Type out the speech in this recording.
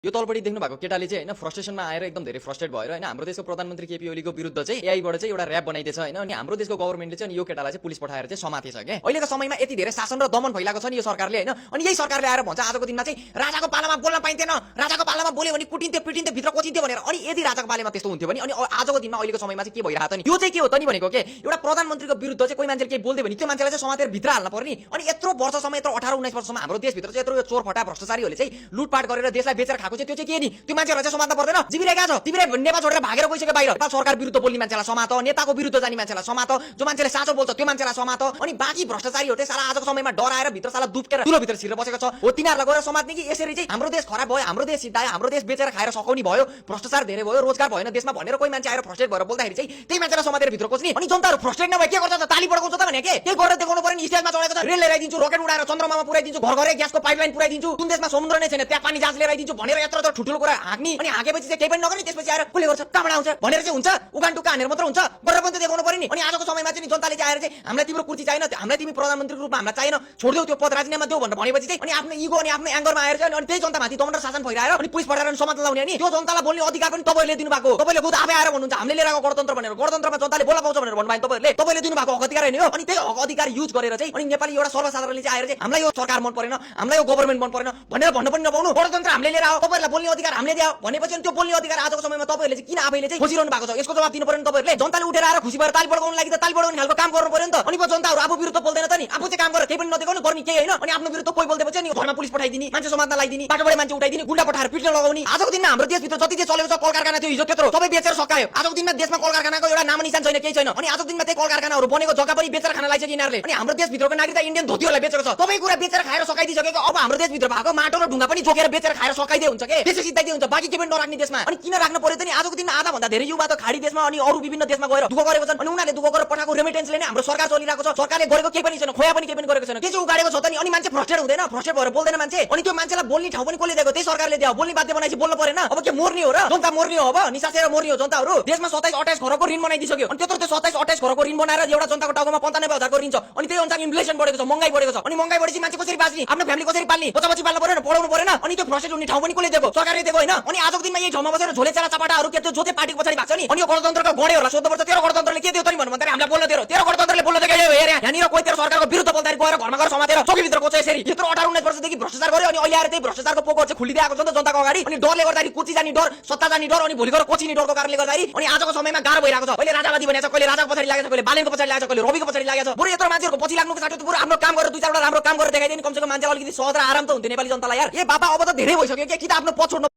यो तलपट्टि देख्नु भएको केटाले चाहिँ हैन फ्रस्ट्रेसनमा आएर एकदम धेरै फ्रस्ट्रेट भएर हैन हाम्रो देशको प्रधानमन्त्री केपी ओलीको विरुद्ध चाहिँ एआईबाट चाहिँ एउटा र्याप बनाइदिएछ हैन अनि हाम्रो देशको गभर्नमेन्टले चाहिँ यो केटालाई चाहिँ पुलिस पठाएर चाहिँ समातेछ के अहिलेको समयमा यति धेरै शासन र दमन भइरहेको छ नि यो सरकारले हैन अनि यही सरकारले आएर भन्छ आजको दिनमा चाहिँ राजाको पालामा बोल्न पाइँदैन राजाको पालामा बोल्यो भने कुटिन्थ्यो पिटिन्थ्यो भित्र कोचिन्थ्यो भनेर अनि यदि राजाको पालामा त्यस्तो हुन्थ्यो भने अनि आजको दिनमा अहिलेको समयमा चाहिँ के भइरहेको त नि यो चाहिँ के हो त नि भनेको के एउटा प्रधानमन्त्रीको विरुद्ध चाहिँ कोही मान्छेले केही बोल्दै भने त्यो मान्छेलाई चाहिँ समातेर भित्र हाल्न पर्ने अनि यत्रो वर्षसम्म यत्रो 18-19 वर्षसम्म हाम्रो देशभित्र चाहिँ यत्रो यो चोर फटा भ्रष्टाचारीहरूले चाहिँ लुटपाट गरेर देशलाई बेचेर खाएको चाहिँ त्यो चाहिँ के नि त्यो मान्छेहरुलाई चाहिँ समात्न पर्दैन जिबिरहेका छ तिमीले नेपाल छोडेर भागेर गइसक्यो बाहिर नेपाल सरकार विरुद्ध बोल्ने मान्छेलाई समात नेताको विरुद्ध जाने मान्छेलाई समात जो मान्छेले साँचो बोल्छ त्यो मान्छेलाई समात अनि बाँकी भ्रष्टाचारीहरु चाहिँ साला आजको समयमा डराएर भित्र साला दुब्केर तुलो भित्र छिरेर बसेको छ हो तिनीहरुलाई गएर समात्ने कि यसरी चाहिँ हाम्रो देश खराब भयो हाम्रो देश सिद्धायो हाम्रो देश बेचेर खाएर सकाउने भयो भ्रष्टाचार धेरै भयो रोजगार भएन देशमा भनेर कोही मान्छे आएर फ्रस्ट्रेट भएर बोल्दाखेरि चाहिँ त्यही मान्छेलाई समातेर भित्र कोच्ने अनि जनताहरु फ्रस्ट्रेट नभए के गर्छ त ताली पड्काउँछ त भने के गरेर देखाउनु पर्यो नि स्टेजमा चढेको छ रेल ल्याइदिन्छु रकेट उडाएर चन्द्रमामा पुर्याइदिन्छु घर घरै ग्यासको पाइपलाइन पुर्याइदिन्छु जुन देशमा समुद्र नै छैन त्यहाँ पानी जहाज लिएर आइदिन्छु भनेर यत्रो ठुल्ठुलो कुरा हाँक्ने अनि हाँकेपछि चाहिँ केही पनि नगर्ने त्यसपछि आएर कसले गर्छ कहाँबाट आउँछ भनेर चाहिँ हुन्छ उगान टुक्का हानेर मात्र हुन्छ गरेर पनि त देखाउनु पर्यो नि अनि आजको समयमा चाहिँ जनताले चाहिँ आएर चाहिँ हामीलाई तिम्रो कुर्सी चाहिएन हामीलाई तिमी प्रधानमन्त्रीको रूपमा हामीलाई चाहिएन छोड्देऊ त्यो पद राजीनामा देऊ भनेर भनेपछि चाहिँ अनि आफ्नो इगो अनि आफ्नो एङ्गरमा आएर चाहिँ अनि त्यही जनतामाथि दमन शासन भइरहेर अनि पुलिस पठाएर समात लाउने नि त्यो जनतालाई बोल्ने अधिकार पनि तपाईहरुले दिनु भएको तपाईले खुद आफै आएर भन्नुहुन्छ हामीले लिएर आएको गणतन्त्र भनेर गणतन्त्रमा जनताले बोल्न पाउँछ भनेर भन्नुभयो तपाईले दिनु भएको हक अधिकार हैन हो अनि त्यही हक अधिकार युज गरेर चाहिँ अनि नेपाली एउटा सर्वसाधारणले चाहिँ आएर चाहिँ हामीलाई यो सरकार मन परेन हामीलाई यो गभर्नमेन्ट मन परेन भनेर भन्न पनि नपाउनु गणतन्त्र हामीले लिएर आओ तपाईहरुलाई बोल्ने अधिकार हामीले दियो भनेपछि अनि त्यो बोल्ने अधिकार आजको समयमा तपाईहरुले चाहिँ किन आफैले चाहिँ खोजिरहनु भएको छ यसको जवाफ दिनु पर्यो नि तपाईहरुले जनताले उठेर आएर खुसी भएर ताली बजाउन लागि त ताली बजाउने खालको काम गर्नु पर्यो नि त अनि पो जनताहरु आफू विरुद्ध बोल्दैन त नि आफू चाहिँ काम गरेर केही पनि नदेखाउनु गर्ने केही हैन अनि आफ्नो विरुद्ध कोही बोल्दैपछि अनि घरमा पुलिस पठाइदिने मान्छे समात्न लगाइदिने बाटोबाट मान्छे उठाइदिने गुण्डा पठाएर पिट्न लगाउने आजको दिनमा हाम्रो देशभित्र जति चाहिँ चलेको छ कल कारखाना थियो हिजो त्यत्रो सबै बेचेर सकायो आजको दिनमा देशमा कल कारखानाको एउटा नाम निशान छैन केही छैन अनि आजको दिनमा त्यही कल कारखानाहरु बनेको जग्गा पनि बेचेर खान लागिसक्यो यिनीहरुले अनि हाम्रो देशभित्रको नागरिकता इन्डियन धोतीहरुलाई बेचेको छ सबै कुरा बेचेर खाएर सकाइदिसकेको अब हाम्रो देशभित्र भएको माटो र ढुङ्गा पनि जोकेर बेचेर खाएर सकाइदिए हुन्छ के त्यसै सिद्धाइदिए हुन्छ बाँकी केही पनि नराख्ने देशमा अनि किन राख्न पर्यो त नि आजको दिनमा आधा भन्दा धेरै युवा त खाडी देशमा अनि अरु विभिन्न देशमा गएर दुःख गरेको छन् अनि उनीहरुले दुःख गरेर पठाएको रेमिटेन्सले नै हाम्रो सरकार चलिरहेको छ सरकारले गरेको केही पनि छैन खोया पनि केही पनि गरेको छैन के चाहिँ उगाडेको छ त नि अनि मान्छे फ्रस्ट्रेट हुँदैन फ्रस्ट्रेट भएर बोल्दैन मान्छे अनि त्यो मान्छेलाई बोल्ने ठाउँ पनि कसले दिएको त्यही सरकारले दियो बोल्ने बाध्य बनाइछि बोल्न परेन अब के मर्ने हो र जनता मर्ने हो अब निसासेर मर्ने हो जनताहरु देशमा 27-28 खरबको ऋण बनाइदिसक्यो अनि त्यत्रो त्यो 27-28 खरबको ऋण बनाएर एउटा जनताको टाउकोमा 95,000 को ऋण छ अनि त्यही अनुसार इन्फ्लेसन बढेको छ महंगाई बढेको छ अनि महंगाई बढेपछि मान्छे कसरी बाँच्ने आफ्नो फ्यामिली कसरी पाल्ने बच्चा पाल्न पर्यो पढाउनु परेन अनि त्यो फ्रस्ट्रेट हुने ठाउँ पनि कसले दिएको सरकारले दिएको हैन अनि आजको दिनमा यही ठाउँमा बसेर झोले चला चपाटाहरु के त्यो जोते पार्टीको पछाडी भाग्छ नि अनि यो गणतन्त्रको गणेहरुलाई सोध्नुपर्छ तेरो गणतन्त्रले के दियो त नि भन्नु भन्दाखेरि हामीलाई बोल्न दियो तेरो गणतन्त्रले बोल्न दिएको हेर यहाँनिर कोही तेरो सरकारको विरुद्ध बोल्दाखेरि गएर घरमा गएर समातेर चौकीभित्र कोच यसरी यत्रो 18-19 वर्षदेखि भ्रष्टाचार गर्यो अनि अहिले आएर त्यही भ्रष्टाचारको पोको चाहिँ खुलिदिएको छ नि त जनताको अगाडि अनि डरले गर्दाखेरि कुची जाने डर सत्ता जाने डर अनि भोलि गएर कोचिने डरको कारणले गर्दाखेरि अनि आजको समयमा गाह्रो भइरहेको छ कहिले राजावादी भनेको छ कहिले राजाको पछाडी लागेको छ कहिले बालेनको पछाडी लागेको छ कहिले रविको पछाडी लागेको छ बरु यत्रो मान्छेहरुको पछि लाग्नुको साटो बरु आफ्नो काम गरेर दुई चारवटा राम्रो काम गरेर देखाइदिने कमसेकम मान्छेलाई अलिकति सहज र आराम त हुन्थ्यो नेपाली जनतालाई यार ए बाबा अब त धेरै भइसक्यो के कि त आफ्नो पछ छोड्नु